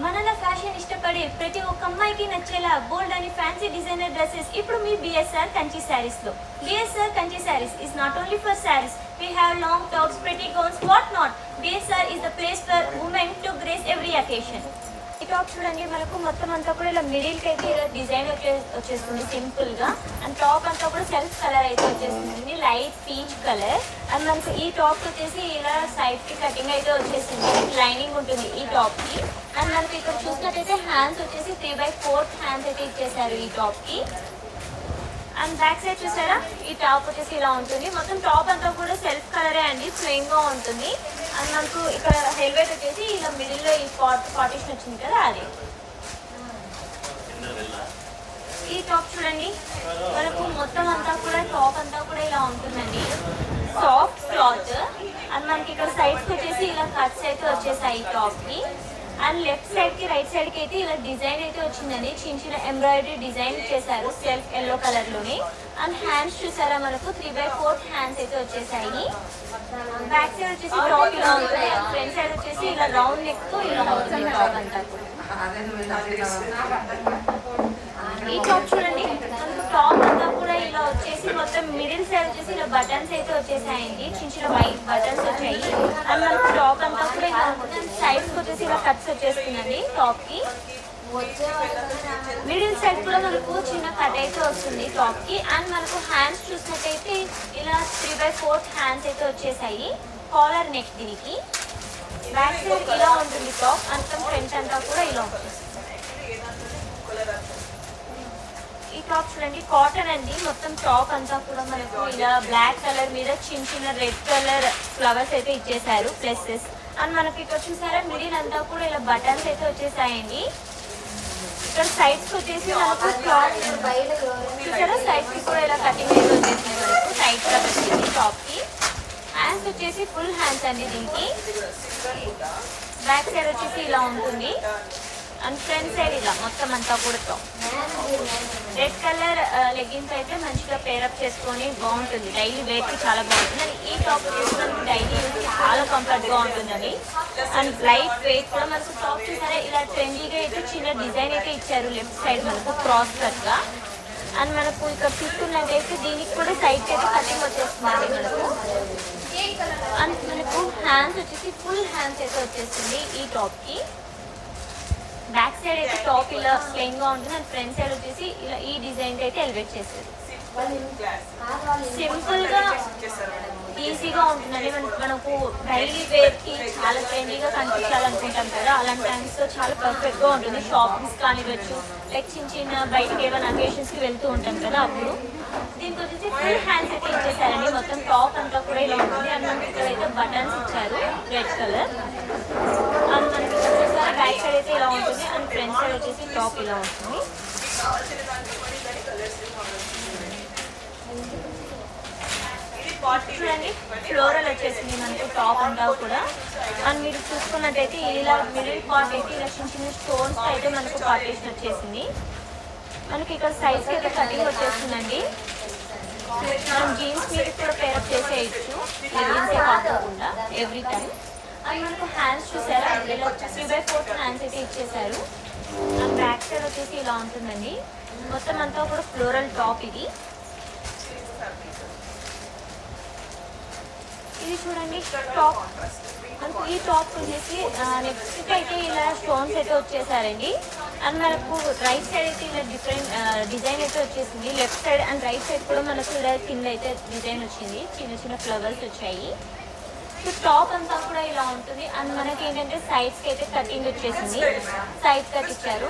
మనల ఫ్యాషన్ ఇష్టపడే ప్రతి ఒక్క అమ్మాయికి నచ్చేలా బోల్డ్ అని ఫ్యాన్సీ డిజైనర్ డ్రెస్సెస్ ఇప్పుడు మీ బిఎస్ఆర్ కంచి శారీస్ లో. BSR Kanchi saris is not only for sarees. We have long tops, pretty gowns, what not. BSR is the place for women to grace every occasion. ఈ టాప్ చూడండి, మనకు మొత్తం అంతా కూడా ఇలా మిడిల్ కి అయితే ఇలా డిజైన్ వచ్చేస్తుంది సింపుల్ గా. అండ్ టాప్ అంతా కూడా సెల్ఫ్ కలర్ అయితే వచ్చేస్తుంది, లైట్ పీచ్ కలర్. అండ్ మనకు ఈ టాప్ వచ్చేసి ఇలా సైడ్ కి కటింగ్ అయితే వచ్చేసింది, లైనింగ్ ఉంటుంది ఈ టాప్ కి. అండ్ మనకి ఇక్కడ చూసినట్టయితే హ్యాండ్స్ వచ్చేసి 3/4 హ్యాండ్స్ అయితే ఇచ్చేసారు ఈ టాప్ కి. అండ్ బ్యాక్ సైడ్ చూసారా, ఈ టాప్ వచ్చేసి ఇలా ఉంటుంది. మొత్తం టాప్ అంతా కూడా సెల్ఫ్ కలరే అండి, ప్లెయిన్ గా ఉంటుంది. అండ్ మనకు ఇక్కడ హెల్మెట్ వచ్చేసి ఇలా మిడిల్ లో ఈ పార్టిషన్ వచ్చింది కదా అది. ఈ టాప్ చూడండి, మనకు మొత్తం అంతా కూడా టాప్ అంతా కూడా ఇలా ఉంటుందండి, సాఫ్ట్ క్లాత్. అండ్ మనకి ఇక్కడ సైడ్స్ వచ్చేసి ఇలా కట్స్ అయితే వచ్చేసాయి ఈ టాప్ కి. అండ్ లెఫ్ట్ సైడ్ కి రైట్ సైడ్ కి అయితే ఇలా డిజైన్ అయితే వచ్చిందండి, చిన్న చిన్న ఎంబ్రాయిడరీ డిజైన్ చేశారు సెల్ఫ్ ఎల్లో కలర్ లోని. అండ్ హ్యాండ్స్ చూసారా, మనకు 3/4 హ్యాండ్స్ అయితే వచ్చేసాయి. బ్యాక్ సైడ్ వచ్చేసి టాప్ ఇలా ఉంటుంది, ఫ్రంట్ సైడ్ వచ్చేసి ఇలా రౌండ్ నెక్ తో ఇలా ఉంటుంది టాప్ అంతా. ఈ టాప్ చూడండి, మనకు టాప్ అంతా కూడా ఇలా వచ్చేసి మొత్తం మిడిల్ సైడ్ వచ్చేసి ఇలా బటన్స్ అయితే వచ్చేసాయండి, చిన్న చిన్న వైట్ బటన్స్ వచ్చాయి. అండ్ మనకు టాప్ అంతా కూడా ఇలా ఉంటుంది, సైడ్స్ వచ్చేసి ఇలా కట్స్ వచ్చేస్తుందండి టాప్ కి. మిడిల్ సైడ్ కూడా మనకు చిన్న కట్ అయితే వస్తుంది టాప్ కి. అండ్ మనకు హ్యాండ్స్ చూసినట్టయితే ఇలా 3/4 హ్యాండ్స్ అయితే వచ్చేసాయి, కాలర్ నెక్ దీనికి. బ్యాక్ సైడ్ ఇలా ఉంటుంది టాప్, అంతా ఫ్రంట్ అంతా కూడా ఇలా ఉంటుంది. ఈ టాప్ చూడండి, కాటన్ అండి, మొత్తం టాప్ అంతా కూడా మనకు ఇలా బ్లాక్ కలర్ మీద చిన్న చిన్న రెడ్ కలర్ ఫ్లవర్స్ అయితే ఇచ్చేసారు ప్లెసెస్. అండ్ మనకి ఇక్కడ చూసారా, మిడిల్ అంతా కూడా ఇలా బటన్స్ అయితే వచ్చేసాయండి. ఇక్కడ సైడ్స్ వచ్చేసి మనకు క్లాత్ చూసారా, సైడ్స్ కి కూడా ఇలా కటింగ్ అయితే వచ్చేసింది మనకు టైట్ గా వచ్చింది టాప్ కి. హ్యాండ్స్ వచ్చేసి ఫుల్ హ్యాండ్స్ అండి దీనికి. బ్యాక్ సైడ్ వచ్చేసి ఇలా ఉంటుంది. అండ్ ఫ్రంట్ సైడ్ ఇలా మొత్తం అంతా కూడా టాప్ రెడ్ కలర్ లెగ్గిన్స్ అయితే మంచిగా పేరప్ చేసుకొని బాగుంటుంది, డైలీ వేర్ కి చాలా బాగుంటుంది. అండ్ ఈ టాప్ వచ్చేసి మనకి డైలీ యూస్ కి చాలా కంఫర్ట్ గా ఉంటుందండి. అండ్ లైట్ వెయిట్ కూడా మనకు టాప్ చూసారా, ఇలా ట్రెండీగా అయితే చిన్న డిజైన్ అయితే ఇచ్చారు లెఫ్ట్ సైడ్ మనకు క్రాస్ కట్ గా. అండ్ మనకు ఇక్కడ చూసుకున్నట్టయితే దీనికి కూడా సైడ్ అయితే కటింగ్ వచ్చేస్తుంది మనకు. అండ్ మనకు హ్యాండ్స్ వచ్చేసి ఫుల్ హ్యాండ్స్ అయితే వచ్చేస్తుంది ఈ టాప్ కి. బ్యాక్ సైడ్ అయితే టాప్ ఇలా ప్లెయిన్ గా ఉంటుంది, అండ్ ఫ్రంట్ సైడ్ వచ్చేసి ఇలా ఈ డిజైన్ అయితే ఎలివేట్ చేశారు. సింపుల్ గా ఈజీగా ఉంటుందండి. మనకు డైలీ వేర్ కి చాలా ట్రెండీగా కనిపించాలనుకుంటాం కదా, అలాంటి టైమ్స్ లో చాలా పర్ఫెక్ట్ గా ఉంటుంది. షాపింగ్స్ కానివ్వచ్చు, లైక్ చిన్న చిన్న బయటకి ఏమైనా అకేషన్స్ కి వెళ్తూ ఉంటాం కదా అప్పుడు. దీనికి వచ్చేసి ఫుల్ హ్యాండ్స్ అయితే ఇచ్చేసారండి, మొత్తం టాప్ అంతా కూడా ఇలా ఉంటుంది. అండ్ మనకి ఇక్కడ అయితే బటన్స్ ఇచ్చారు రెడ్ కలర్. అండ్ మనకి ఇక్కడ బ్యాక్ సైడ్ అయితే ఇలా ఉంటుంది, అండ్ ఫ్రంట్ సైడ్ వచ్చేసి టాప్ ఇలా ఉంటుంది. చూడండి, ఫ్లోరల్ వచ్చేసింది మనకు టాప్ అంతా కూడా. అండ్ మీరు చూసుకున్నట్టయితే ఇలా మిడిల్ పార్ట్ అయితే ఇలా చిన్న చిన్న స్టోన్స్ అయితే మనకు పార్టీషన్ వచ్చేసింది. మనకి ఇక్కడ సైజ్ అయితే కటింగ్ వచ్చేస్తుందండి. మనం జీన్స్ మీద కూడా పేరప్ చేసేయచ్చు, లెగ్గిన్సే కాకుండా ఎవ్రీ టైం. అండ్ మనకు హ్యాండ్స్ చూసారా, ఇలా 3/4 హ్యాండ్స్ అయితే ఇచ్చేసారు. అండ్ బ్యాక్ సైడ్ వచ్చేసి ఇలా ఉంటుందండి, మొత్తం అంతా కూడా ఫ్లోరల్ టాప్ ఇది. ఇది చూడండి టాప్, మనకు ఈ టాప్ వచ్చేసి నెక్స్ట్ అయితే ఇలా స్టోన్స్ అయితే వచ్చేసారండి. అండ్ మనకు రైట్ సైడ్ అయితే ఇలా డిఫరెంట్ డిజైన్ అయితే వచ్చేసింది, left side and right side కూడా మనకు ఇలా కింద అయితే డిజైన్ వచ్చింది, చిన్న చిన్న ఫ్లవర్స్ వచ్చాయి. సో టాప్ అంతా కూడా ఇలా ఉంటుంది. అండ్ మనకి ఏంటంటే సైడ్స్ కి అయితే కటింగ్ వచ్చేసింది, సైడ్ కట్ ఇచ్చారు.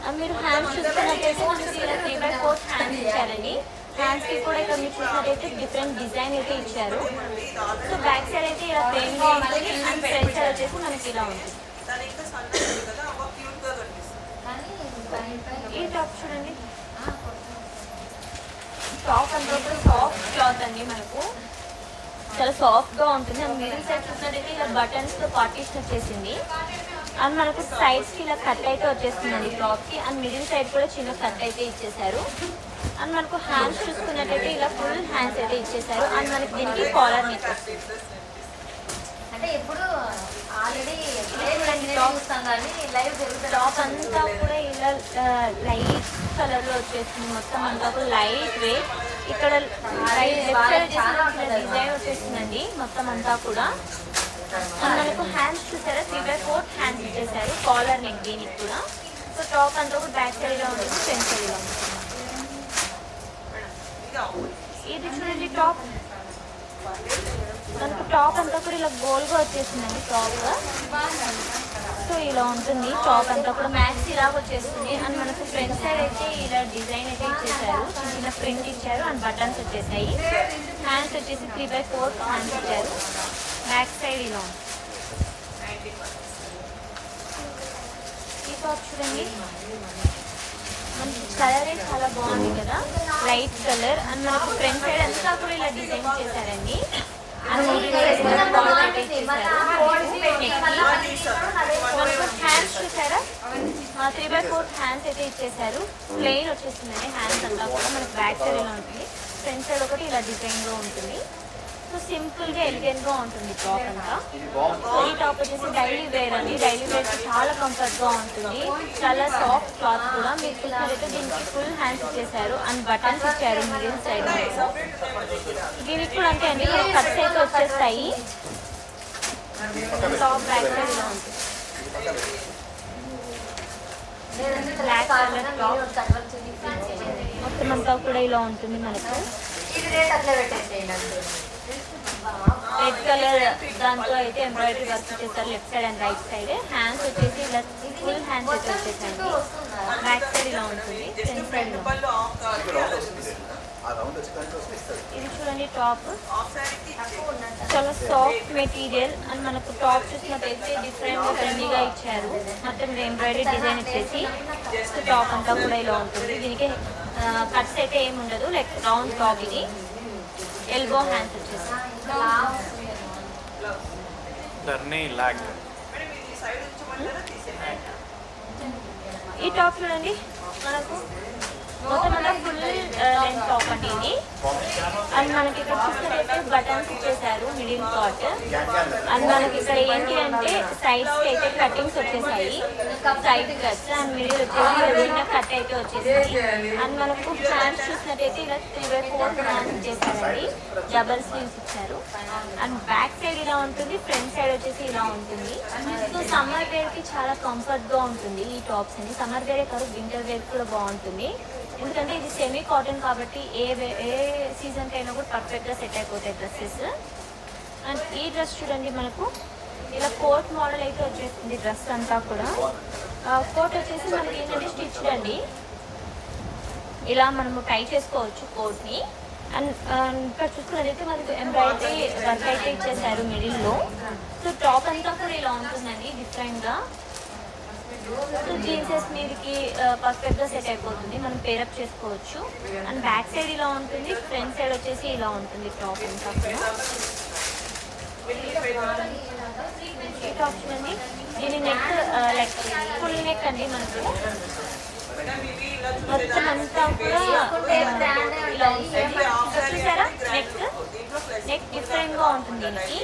అండ్ మీరు హ్యాండ్స్ చూసుకున్నట్టయితే మనకి ఇలా 3/4 హ్యాండ్స్ ఇచ్చారండి. హ్యాండ్స్ కి కూడా ఇక్కడ మీరు చూసినట్టయితే డిఫరెంట్ డిజైన్ అయితే ఇచ్చారు. సో బ్యాక్ సైడ్ అయితే ఇలా ప్లెయిన్ గా ఉంటుంది, అండ్ ఫ్రంట్ సైడ్ వచ్చేసి మనకి ఇలా ఉంటుంది. ఈ టాప్ చూడండి, టాప్ అంతా కూడా సాఫ్ట్ క్లాత్ అండి, మనకు చాలా సాఫ్ట్ గా ఉంటుంది. అండ్ మిడిల్ సైడ్ చూసినట్టయితే ఇలా బటన్స్ తో పార్టీషన్ వచ్చేసింది. అండ్ మనకు సైడ్స్ కి ఇలా కట్ అయితే వచ్చేస్తుందండి టాప్ కి. అండ్ మిడిల్ సైడ్ కూడా చిన్న కట్ అయితే ఇచ్చేసారు. అండ్ మనకు హ్యాండ్స్ చూసుకున్నట్టయితే ఇలా ఫుల్ హ్యాండ్స్ అయితే ఇచ్చేసారు. అండ్ మనకి దీనికి కాలర్ నెక్ అంటే ఎప్పుడు టాప్ అంతా కూడా ఇలా లైట్ కలర్ లో వచ్చేస్తుంది. మొత్తం అంతా కూడా లైట్ వెయిట్. ఇక్కడ డిజైన్ వచ్చేస్తుందండి మొత్తం అంతా కూడా. మనకు హ్యాండ్స్ చూసారా 3/4 హ్యాండ్స్ ఇచ్చేసారు. కాలర్ నెక్ దీనికి కూడా. సో టాప్ అంతా కూడా బ్యాక్ సైడ్ గా ఉంటుంది, ఫ్రంట్ సైడ్ గా ఉంటుంది. ఇది చూడండి టాప్. మనకు టాప్ అంతా కూడా ఇలా గోల్గా వచ్చేసిందండి టాప్. సో ఇలా ఉంటుంది టాప్ అంతా కూడా. మ్యాక్స్ ఇలాగ వచ్చేస్తుంది. అండ్ మనకు ఫ్రంట్ సైడ్ అయితే ఇలా డిజైన్ అయితే ఇచ్చేసారు, చిన్న ప్రింట్ ఇచ్చారు అండ్ బటన్స్ వచ్చేసాయి. హ్యాండ్స్ వచ్చేసి 3/4 హ్యాండ్స్ ఇచ్చారు. బ్యాక్ సైడ్ ఇలా ఉంది. ఈ టాప్ చూడండి, మనకి కలర్ చాలా బాగుంది కదా, లైట్ కలర్. అండ్ మనకు ఫ్రంట్ సైడ్ అంతా కూడా ఇలా డిజైన్ చేశారండి. హ్యాండ్స్ చూసారా 3/4 హ్యాండ్స్ అయితే ఇచ్చేసారు. ప్లెయిన్ వచ్చేస్తుందండి హ్యాండ్స్ అంతా కూడా. మనకు బ్యాక్ సైడ్ ఇలా ఉంటుంది, ఫ్రంట్ సైడ్ ఒకటి ఇలా డిజైన్ గా ఉంటుంది. సో సింపుల్ గా ఎలిగెంట్ గా ఉంటుంది టాప్ అంతా. సో ఈ టాప్ వచ్చేసి డైలీ వేర్ అండి. డైలీ వేర్ చాలా కంఫర్ట్ గా ఉంటుంది. చాలా సాఫ్ట్ క్లాత్ కూడా. మీరు చూసినట్లయితే దీనికి ఫుల్ హ్యాండ్స్ ఇచ్చేసారు అండ్ బటన్స్ ఇచ్చారు మిడిల్ సైడ్. దీనికి కూడా అంతే అండి, కట్స్ అయితే వచ్చేస్తాయి. టాప్ బ్యాక్ సైడ్ ఇలా ఉంటుంది. బ్లాక్ కలర్ టాప్ మొత్తం అంతా కూడా ఇలా ఉంటుంది మనకు. రెడ్ కలర్ దాంతో అయితే ఎంబ్రాయిడరీ వర్క్ చేస్తారు left side and right side. Hands వచ్చేసి ఇలా ఫుల్ హ్యాండ్స్ అయితే వచ్చేసండి. బ్యాక్ సైడ్ ఇలా ఉంటుంది, ఫ్రంట్ సైడ్ ఇది చూడండి టాప్. చాలా సాఫ్ట్ మెటీరియల్ అండ్ మనకు టాప్ చూసినట్టయితే డిఫరెంట్ గా ట్రెండీగా ఇచ్చారు. మొత్తం ఎంబ్రాయిడరీ డిజైన్ ఇచ్చేసి టాప్ అంతా కూడా ఇలా ఉంటుంది. దీనికి కట్స్ అయితే ఏమి ఉండదు, లైక్ రౌండ్ టాప్. ఇది ఎల్బో హ్యాండ్స్ వచ్చేసి ఈ టాప్ చూడండి, మనకు మొత్తం అంతా ఫుల్ లెంత్ టాప్ అండి ఇది. అండ్ మనకి ఇక్కడ చూసినట్టయితే బటన్స్ ఇచ్చేసారు మిడిల్ పార్ట్. అండ్ మనకి ఇక్కడ ఏంటి అంటే సైడ్స్ కి అయితే కటింగ్స్ వచ్చేసాయి, సైడ్ కట్స్. అండ్ మిడిల్ వచ్చేసి చిన్న కట్ అయితే వచ్చేసింది. అండ్ మనకు హ్యాండ్స్ చూసినట్టయితే ఇలా 3/4 హ్యాండ్స్ ఇచ్చేసారండి, డబల్ స్లీవ్స్ ఇచ్చారు. అండ్ బ్యాక్ సైడ్ ఇలా ఉంటుంది, ఫ్రంట్ సైడ్ వచ్చేసి ఇలా ఉంటుంది. సో సమ్మర్ వేర్ కి చాలా కంఫర్ట్ గా ఉంటుంది ఈ టాప్స్ అని. సమ్మర్ వేరే కాదు, వింటర్ వేర్ కూడా బాగుంటుంది. ఎందుకంటే ఇది సెమీ కాటన్ కాబట్టి ఏ సీజన్కి అయినా కూడా పర్ఫెక్ట్గా సెట్ అయిపోతాయి డ్రెస్సెస్. అండ్ ఈ డ్రెస్ చూడండి, మనకు ఇలా కోట్ మోడల్ అయితే వచ్చేస్తుంది డ్రెస్ అంతా కూడా. కోట్ వచ్చేసి మనకి ఏంటంటే స్టిచ్డ్ అండి, ఇలా మనము టై చేసుకోవచ్చు కోట్ని. అండ్ ఇక్కడ చూసుకున్నదైతే మనకు ఎంబ్రాయిడరీ వర్క్ అయితే ఇచ్చేసారు మిడిల్లో. సో టాప్ అంతా కూడా ఇలా ఉంటుందండి డిఫరెంట్గా. సో జీన్సెస్ మీదకి పర్ఫెక్ట్గా సెట్ అయిపోతుంది, మనం పేరప్ చేసుకోవచ్చు. అండ్ బ్యాక్ సైడ్ ఇలా ఉంటుంది, ఫ్రంట్ సైడ్ వచ్చేసి ఇలా ఉంటుంది టాప్ అంతా కూడా. ఈ టాప్ చూడండి, దీని నెక్ లైక్ ఫుల్ నెక్ అండి. మనకు మొత్తం అంతా కూడా ఇలా ఉంటుంది. చూసారా నెక్ డిఫరెంట్ గా ఉంటుంది. దీనికి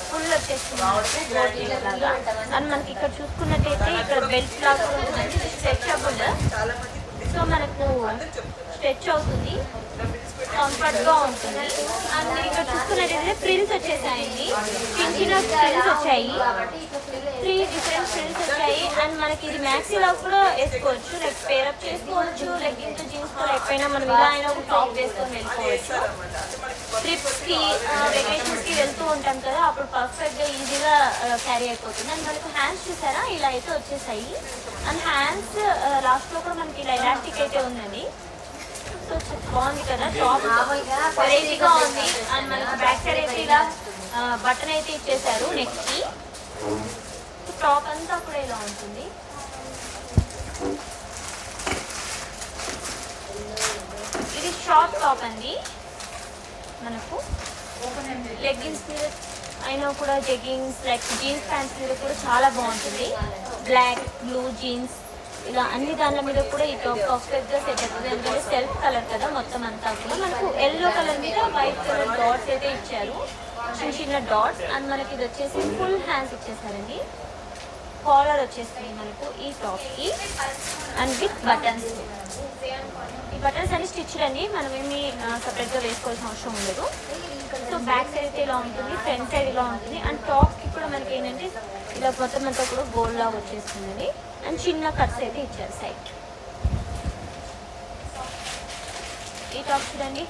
ఫుల్ వచ్చేస్తుంది లాగా. అండ్ మనకి ఇక్కడ చూసుకున్నట్టయితే ఇక్కడ బెల్ట్ లాగా ఉంటుంది, స్ట్రెచబుల్. సో మనకు స్ట్రెచ్ అవుతుంది, కంఫర్ట్ గా ఉంటుంది. అండ్ ఇక్కడ చూసుకున్నట్టయితే ఫ్రిల్స్ వచ్చేసాయండి, చిన్న చిన్న ఫ్రిల్స్ వచ్చాయి, 3 డిఫరెంట్ ఫ్రిల్స్ వచ్చాయి. అండ్ మనకి ఇది మ్యాక్సీలో కూడా వేసుకోవచ్చు, లైక్ పేరప్ చేసుకోవచ్చు, లైక్ ఇంట్లో జీన్స్ కూడా ఎప్పుడైనా మనం ఇలా అయినా ఒక టాప్ వేసుకొని వెళ్ళిపోవచ్చు. ట్రిప్స్ కి వెకేషన్స్ కి వెళ్తూ ఉంటాం కదా, అప్పుడు పర్ఫెక్ట్ గా ఈజీగా క్యారీ అయిపోతుంది. అండ్ మనకు హ్యాండ్స్ చూసారా ఇలా అయితే వచ్చేసాయి. అండ్ హ్యాండ్స్ లాస్ట్ లో కూడా మనకి ఇలా ఎలాస్టిక్ అయితే ఉందండి. సో బాగుంది కదా, టాప్ వెరైటీగా ఉంది. అండ్ మనకు బ్యాక్ సైడ్ అయితే ఇలా బటన్ అయితే ఇచ్చేసారు నెక్ కి. టాప్ అంతా కూడా ఇలా ఉంటుంది. ఇది షార్ట్ టాప్ అండి. మనకు లెగ్గిన్స్ మీద అయినా కూడా, జెగ్గింగ్స్ లైక్ జీన్స్ ప్యాంట్స్ మీద కూడా చాలా బాగుంటుంది. బ్లాక్, బ్లూ జీన్స్ ఇలా అన్ని దానిల మీద కూడా ఈ టాప్ పర్ఫెక్ట్ గా సెట్ అవుతుంది. ఎందుకంటే సెల్ఫ్ కలర్ కదా మొత్తం అంతా కూడా. మనకు ఎల్లో కలర్ మీద వైట్ కలర్ డాట్స్ అయితే ఇచ్చారు. చిన్న చిన్న డాట్స్ అండ్ మనకి ఇది వచ్చేసి ఫుల్ హ్యాండ్స్ ఇచ్చేసారండి. కాలర్ వచ్చేస్తుంది మనకు ఈ టాప్కి అండ్ విత్ బటన్స్. ఈ బటన్స్ అన్ని స్టిచ్డ్ అండి, మనం ఏమి సపరేట్గా వేసుకోవాల్సిన అవసరం ఉండదు. సో బ్యాక్ సైడ్ అయితే ఇలా ఉంటుంది, ఫ్రంట్ సైడ్ ఇలా ఉంటుంది అండ్ టాప్కి కూడా మనకి ఏంటంటే ఇలా మొత్తం అంతా కూడా గోల్డ్ లాగా వచ్చేస్తుందండి. అండ్ చిన్న కట్స్ అయితే ఇచ్చారు సైడ్. ఈ టాప్ చూడండి,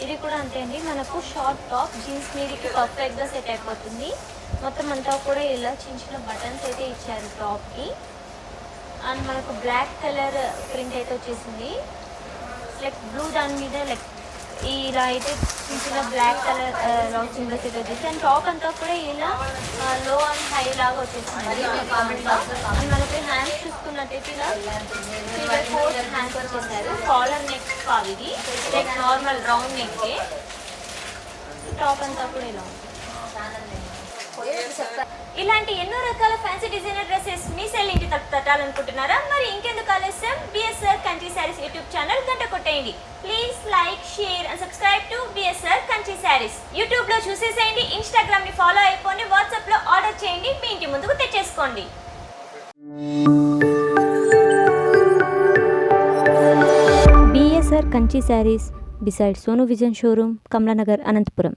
ఇది కూడా అంతే అండి, మనకు షార్ట్ టాప్ జీన్స్ మీదకి పర్ఫెక్ట్గా సెట్ అయిపోతుంది. మొత్తం అంతా కూడా ఇలా చిన్న చిన్న బటన్స్ అయితే ఇచ్చారు టాప్కి. అండ్ మనకు బ్లాక్ కలర్ ప్రింట్ అయితే వచ్చేసింది, లైక్ బ్లూ దాని మీద లైక్ ఇలా అయితే చిన్న చిన్న బ్లాక్ కలర్ లవ్ సింబల్స్ అయితే వచ్చేసి అండ్ టాప్ అంతా కూడా ఇలా లో అండ్ హై లాగా వచ్చేసింది. అండ్ మనకి హ్యాండ్స్ చూసుకున్నట్టయితే ఇలా 3/4 హ్యాండ్స్ వచ్చేసారు. కాలర్ నెక్ కాదు ఇది, లైక్ నార్మల్ రౌండ్ నెక్కే. టాప్ అంతా కూడా ఇలా ఉంది. ఇలాంటి ఎన్నో రకాల ఫ్యాన్సీ డిజైనర్ డ్రెస్సెస్ మీ సెల్ ఇంటి తట్టాలనుకుంటున్నారా? మరి ఇంకెందుకు ఆలస్యం, BSR country sarees YouTube channel గంట కొట్టేయండి. Please like, share and subscribe to BSR country sarees. యూట్యూబ్లో చూసేసేయండి, ఇన్స్టాగ్రామ్ని ఫాలో అయిపోండి, వాట్సాప్లో ఆర్డర్ చేయండి, మీ ఇంటి ముందుకు తెచ్చేసుకోండి. BSR Kanchi sarees beside Sonu Vision showroom, Kamla Nagar, Anantapura.